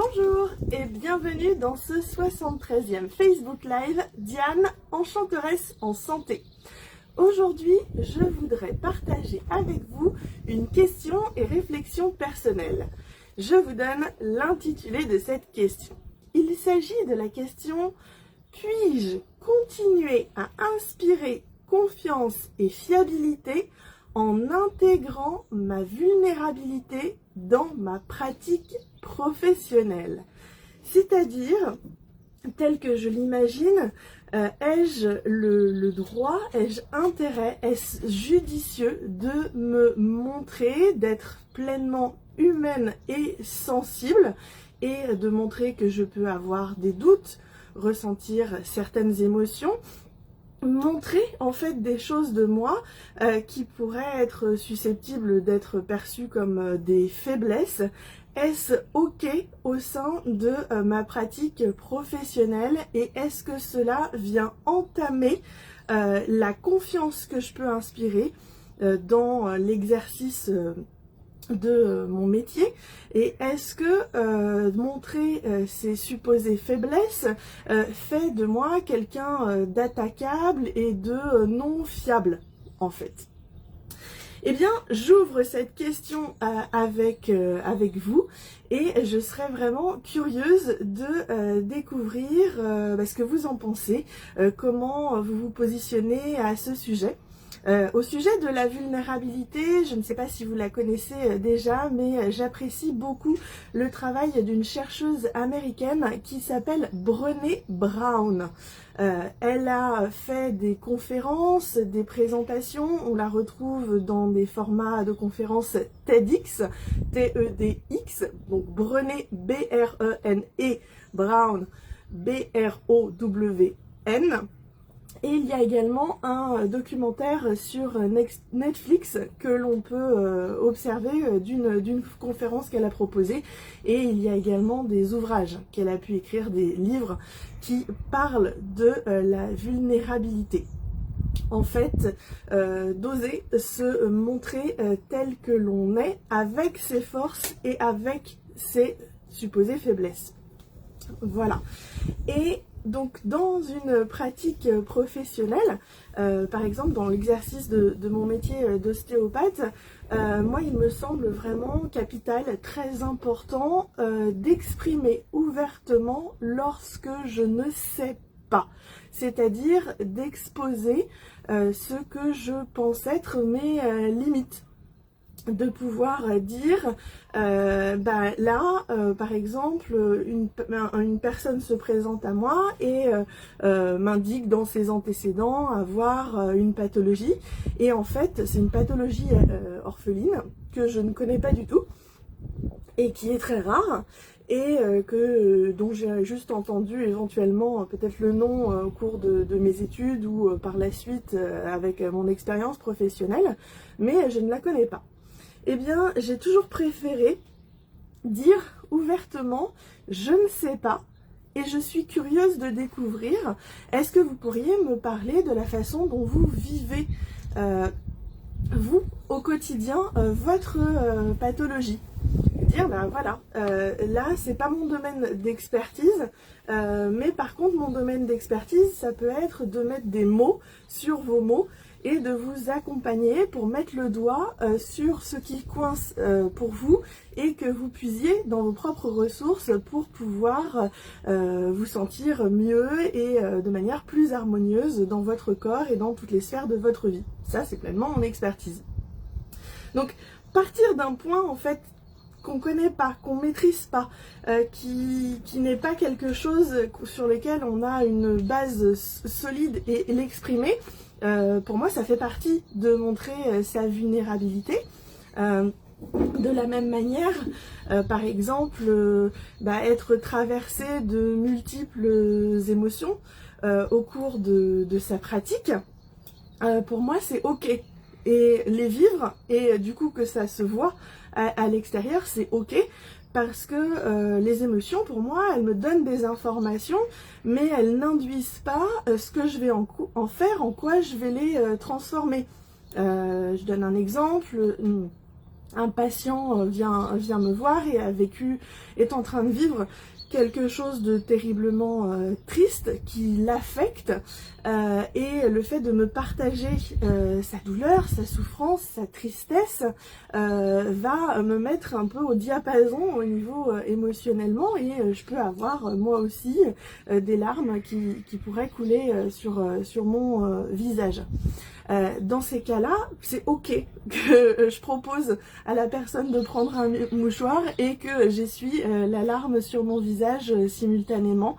Bonjour et bienvenue dans ce 73e Facebook Live Diane, enchanteresse en santé. Aujourd'hui, je voudrais partager avec vous une question et réflexion personnelle. Je vous donne l'intitulé de cette question. Il s'agit de la question « Puis-je continuer à inspirer confiance et fiabilité en intégrant ma vulnérabilité dans ma pratique professionnelle ?» C'est-à-dire, tel que je l'imagine, ai-je le droit, ai-je intérêt, est-ce judicieux de me montrer, d'être pleinement humaine et sensible et de montrer que je peux avoir des doutes, ressentir certaines émotions, montrer en fait des choses de moi qui pourraient être susceptibles d'être perçues comme des faiblesses. Est-ce ok au sein de ma pratique professionnelle et est-ce que cela vient entamer la confiance que je peux inspirer dans l'exercice de mon métier, et est-ce que montrer ces supposées faiblesses fait de moi quelqu'un d'attaquable et de non fiable en fait? Eh bien, j'ouvre cette question avec vous et je serais vraiment curieuse de découvrir ce que vous en pensez, comment vous vous positionnez à ce sujet. Au sujet de la vulnérabilité, je ne sais pas si vous la connaissez déjà, mais j'apprécie beaucoup le travail d'une chercheuse américaine qui s'appelle Brené Brown. Elle a fait des conférences, des présentations, on la retrouve dans des formats de conférences TEDx, T-E-D-X, donc Brené, B-R-E-N-E, Brown, B-R-O-W-N. Et il y a également un documentaire sur Netflix que l'on peut observer d'une conférence qu'elle a proposée. Et il y a également des ouvrages qu'elle a pu écrire, des livres qui parlent de la vulnérabilité. En fait, d'oser se montrer tel que l'on est, avec ses forces et avec ses supposées faiblesses. Voilà. Et donc dans une pratique professionnelle, par exemple dans l'exercice de mon métier d'ostéopathe, moi il me semble vraiment capital, très important d'exprimer ouvertement lorsque je ne sais pas. C'est-à-dire d'exposer ce que je pense être mes limites. De pouvoir dire là par exemple une personne se présente à moi et m'indique dans ses antécédents avoir une pathologie, et en fait c'est une pathologie orpheline que je ne connais pas du tout et qui est très rare et dont j'ai juste entendu éventuellement peut-être le nom au cours de mes études ou par la suite avec mon expérience professionnelle, mais je ne la connais pas. Eh bien, j'ai toujours préféré dire ouvertement « je ne sais pas » et je suis curieuse de découvrir. Est-ce que vous pourriez me parler de la façon dont vous vivez, vous, au quotidien, votre pathologie? Dire, voilà, là, c'est pas mon domaine d'expertise, mais par contre, mon domaine d'expertise, ça peut être de mettre des mots sur vos mots, et de vous accompagner pour mettre le doigt sur ce qui coince pour vous et que vous puisiez dans vos propres ressources pour pouvoir vous sentir mieux et de manière plus harmonieuse dans votre corps et dans toutes les sphères de votre vie. Ça, c'est pleinement mon expertise. Donc, partir d'un point en fait qu'on ne connaît pas, qu'on ne maîtrise pas, qui n'est pas quelque chose sur lequel on a une base solide et l'exprimer, pour moi ça fait partie de montrer sa vulnérabilité. De la même manière, par exemple, être traversé de multiples émotions au cours de sa pratique, pour moi c'est ok. Et les vivre, et du coup que ça se voit à l'extérieur, c'est ok, parce que les émotions, pour moi, elles me donnent des informations, mais elles n'induisent pas ce que je vais en faire, en quoi je vais les transformer. Je donne un exemple. un patient vient me voir et est en train de vivre quelque chose de terriblement triste qui l'affecte, et le fait de me partager sa douleur, sa souffrance, sa tristesse va me mettre un peu au diapason au niveau émotionnellement, et je peux avoir moi aussi des larmes qui pourraient couler sur mon visage. Dans ces cas-là, c'est ok que je propose à la personne de prendre un mouchoir et que j'essuie la larme sur mon visage simultanément.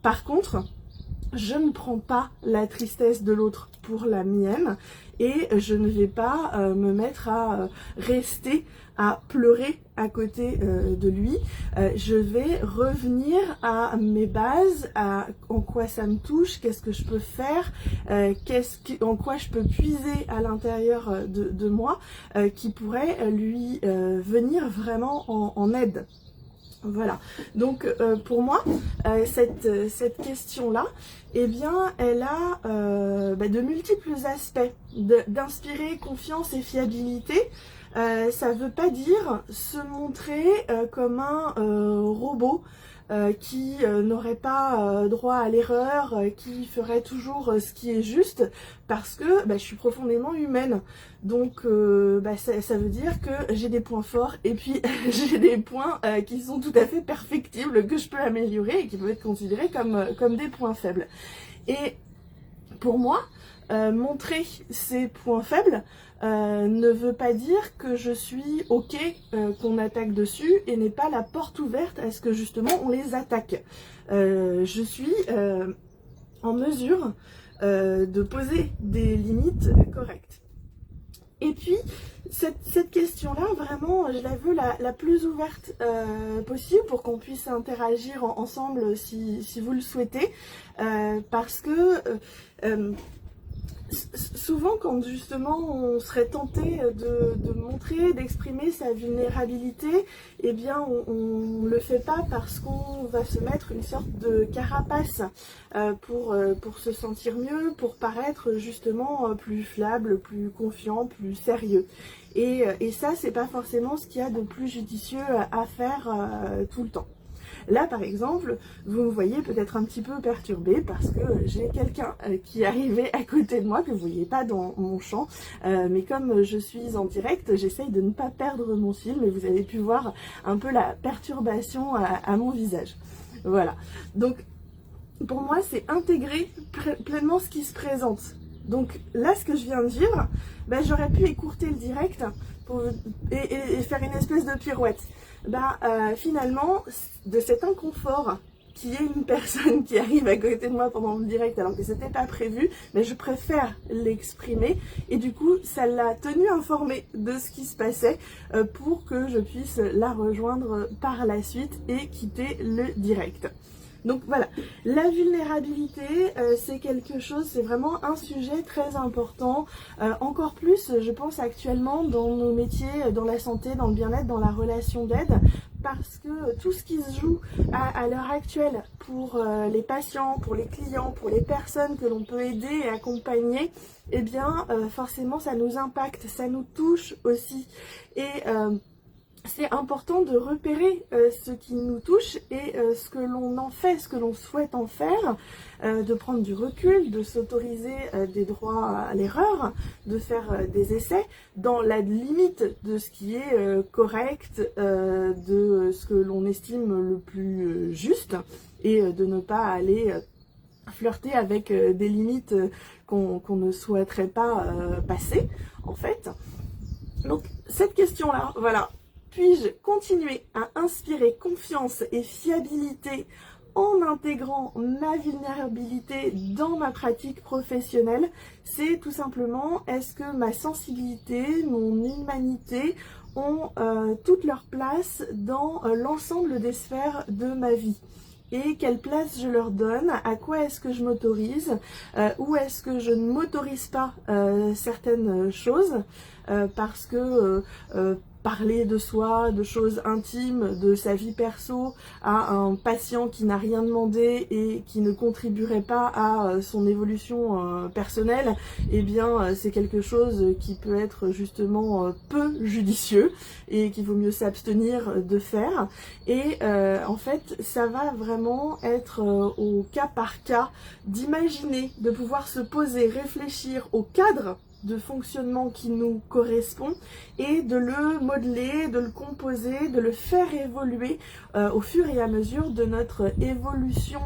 Par contre, je ne prends pas la tristesse de l'autre pour la mienne, et je ne vais pas me mettre à rester à pleurer à côté de lui. Je vais revenir à mes bases, à en quoi ça me touche, qu'est-ce que je peux faire, en quoi je peux puiser à l'intérieur de moi qui pourrait lui venir vraiment en aide. Voilà, donc pour moi, cette question-là, eh bien, elle a de multiples aspects. D'inspirer confiance et fiabilité, ça veut pas dire se montrer comme un robot qui n'aurait pas droit à l'erreur, qui ferait toujours ce qui est juste, parce que je suis profondément humaine. Donc ça veut dire que j'ai des points forts et puis j'ai des points qui sont tout à fait perfectibles, que je peux améliorer et qui peuvent être considérés comme des points faibles. Et pour moi, montrer ces points faibles ne veut pas dire que je suis ok qu'on attaque dessus, et n'est pas la porte ouverte à ce que justement on les attaque. Je suis en mesure de poser des limites correctes. Et puis, cette question-là, vraiment, je la veux la plus ouverte possible pour qu'on puisse interagir ensemble si vous le souhaitez. Parce que souvent, quand justement on serait tenté de montrer, d'exprimer sa vulnérabilité, eh bien on le fait pas parce qu'on va se mettre une sorte de carapace pour se sentir mieux, pour paraître justement plus fiable, plus confiant, plus sérieux. Et ça, c'est pas forcément ce qu'il y a de plus judicieux à faire tout le temps. Là, par exemple, vous me voyez peut-être un petit peu perturbée parce que j'ai quelqu'un qui est arrivé à côté de moi, que vous ne voyez pas dans mon champ. Mais comme je suis en direct, j'essaye de ne pas perdre mon film, et vous avez pu voir un peu la perturbation à mon visage. Voilà. Donc, pour moi, c'est intégrer pleinement ce qui se présente. Donc là, ce que je viens de vivre, j'aurais pu écourter le direct et faire une espèce de pirouette. Finalement, de cet inconfort qui est une personne qui arrive à côté de moi pendant le direct alors que c'était pas prévu, je préfère l'exprimer, et du coup ça l'a tenue informée de ce qui se passait pour que je puisse la rejoindre par la suite et quitter le direct. Donc voilà, la vulnérabilité, c'est quelque chose, c'est vraiment un sujet très important, encore plus je pense actuellement dans nos métiers, dans la santé, dans le bien-être, dans la relation d'aide, parce que tout ce qui se joue à l'heure actuelle pour les patients, pour les clients, pour les personnes que l'on peut aider et accompagner, eh bien forcément ça nous impacte, ça nous touche aussi, et c'est important de repérer ce qui nous touche et ce que l'on en fait, ce que l'on souhaite en faire, de prendre du recul, de s'autoriser des droits à l'erreur, de faire des essais dans la limite de ce qui est correct, de ce que l'on estime le plus juste, et de ne pas aller flirter avec des limites qu'on ne souhaiterait pas passer, en fait. Donc cette question-là, voilà. Puis-je continuer à inspirer confiance et fiabilité en intégrant ma vulnérabilité dans ma pratique professionnelle? C'est tout simplement, est-ce que ma sensibilité, mon humanité ont toute leur place dans l'ensemble des sphères de ma vie? Et quelle place je leur donne, à quoi est-ce que je m'autorise, ou est-ce que je ne m'autorise pas certaines choses parce que parler de soi, de choses intimes, de sa vie perso à un patient qui n'a rien demandé et qui ne contribuerait pas à son évolution personnelle, eh bien c'est quelque chose qui peut être justement peu judicieux et qu'il vaut mieux s'abstenir de faire. Et en fait ça va vraiment être au cas par cas d'imaginer, de pouvoir se poser, réfléchir au cadre de fonctionnement qui nous correspond et de le modeler, de le composer, de le faire évoluer au fur et à mesure de notre évolution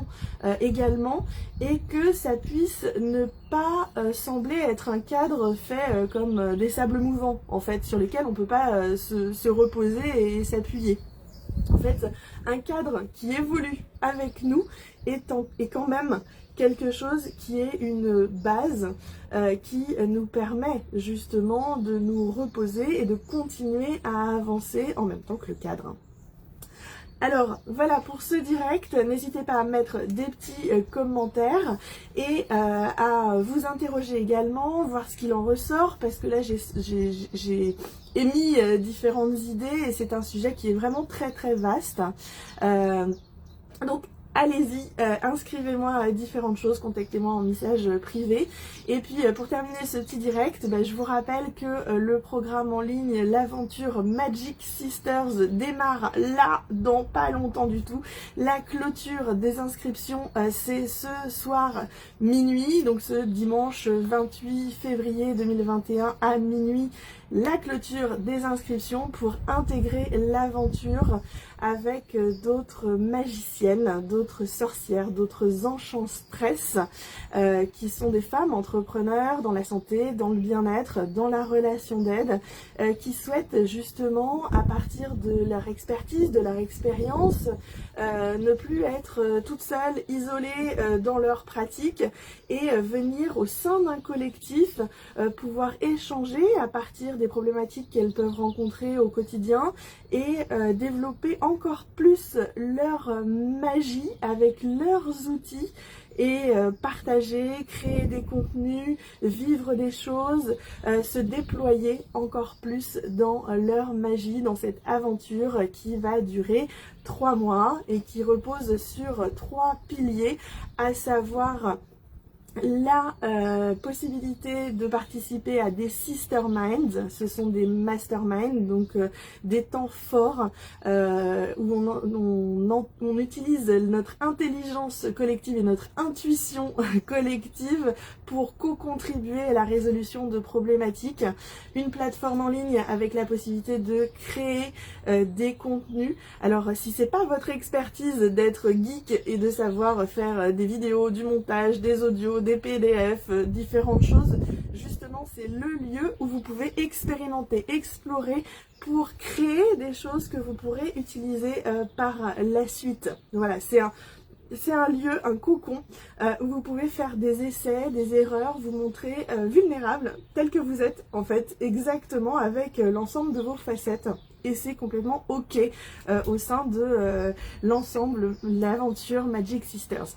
également, et que ça puisse ne pas sembler être un cadre fait comme des sables mouvants en fait, sur lesquels on ne peut pas se reposer et s'appuyer. En fait, un cadre qui évolue avec nous est quand même quelque chose qui est une base qui nous permet justement de nous reposer et de continuer à avancer en même temps que le cadre. Alors voilà pour ce direct, n'hésitez pas à mettre des petits commentaires et à vous interroger également, voir ce qu'il en ressort, parce que là j'ai émis différentes idées et c'est un sujet qui est vraiment très très vaste. Donc allez-y, inscrivez-moi à différentes choses, contactez-moi en message privé. Et puis pour terminer ce petit direct, je vous rappelle que le programme en ligne, l'aventure Magic Sisters démarre là, dans pas longtemps du tout. La clôture des inscriptions, c'est ce soir minuit, donc ce dimanche 28 février 2021 à minuit. La clôture des inscriptions pour intégrer l'aventure avec d'autres magiciennes, d'autres sorcières, d'autres enchanteresses qui sont des femmes entrepreneurs dans la santé, dans le bien-être, dans la relation d'aide, qui souhaitent justement, à partir de leur expertise, de leur expérience, ne plus être toutes seules, isolées dans leur pratique et venir au sein d'un collectif, pouvoir échanger à partir des problématiques qu'elles peuvent rencontrer au quotidien et développer encore plus leur magie avec leurs outils et partager, créer des contenus, vivre des choses, se déployer encore plus dans leur magie, dans cette aventure qui va durer 3 mois et qui repose sur 3 piliers, à savoir la possibilité de participer à des sister minds, ce sont des masterminds, donc des temps forts où on utilise notre intelligence collective et notre intuition collective pour co-contribuer à la résolution de problématiques. Une plateforme en ligne avec la possibilité de créer des contenus. Alors si c'est pas votre expertise d'être geek et de savoir faire des vidéos, du montage, des audios, des PDF, différentes choses, justement c'est le lieu où vous pouvez expérimenter, explorer pour créer des choses que vous pourrez utiliser par la suite. Voilà, c'est un lieu, un cocon où vous pouvez faire des essais, des erreurs, vous montrer vulnérable tel que vous êtes en fait, exactement avec l'ensemble de vos facettes. Et c'est complètement ok au sein de l'ensemble, l'aventure Magic Sisters.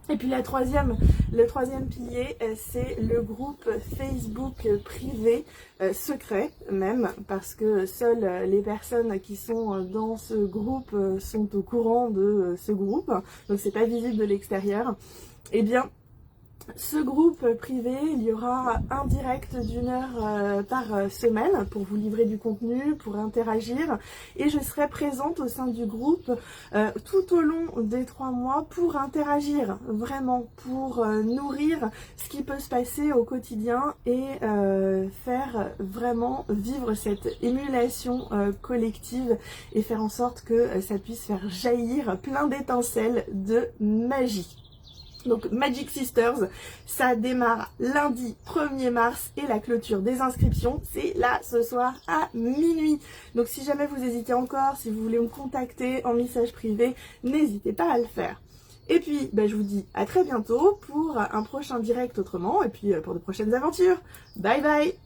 Et puis le troisième pilier, c'est le groupe Facebook privé, secret même, parce que seules les personnes qui sont dans ce groupe sont au courant de ce groupe, donc c'est pas visible de l'extérieur. Eh bien, ce groupe privé, il y aura un direct d'1 heure par semaine pour vous livrer du contenu, pour interagir, et je serai présente au sein du groupe tout au long des 3 mois pour interagir, vraiment pour nourrir ce qui peut se passer au quotidien et faire vraiment vivre cette émulation collective et faire en sorte que ça puisse faire jaillir plein d'étincelles de magie. Donc Magic Sisters, ça démarre lundi 1er mars et la clôture des inscriptions, c'est là ce soir à minuit. Donc si jamais vous hésitez encore, si vous voulez me contacter en message privé, n'hésitez pas à le faire. Et puis je vous dis à très bientôt pour un prochain direct autrement et puis pour de prochaines aventures. Bye bye!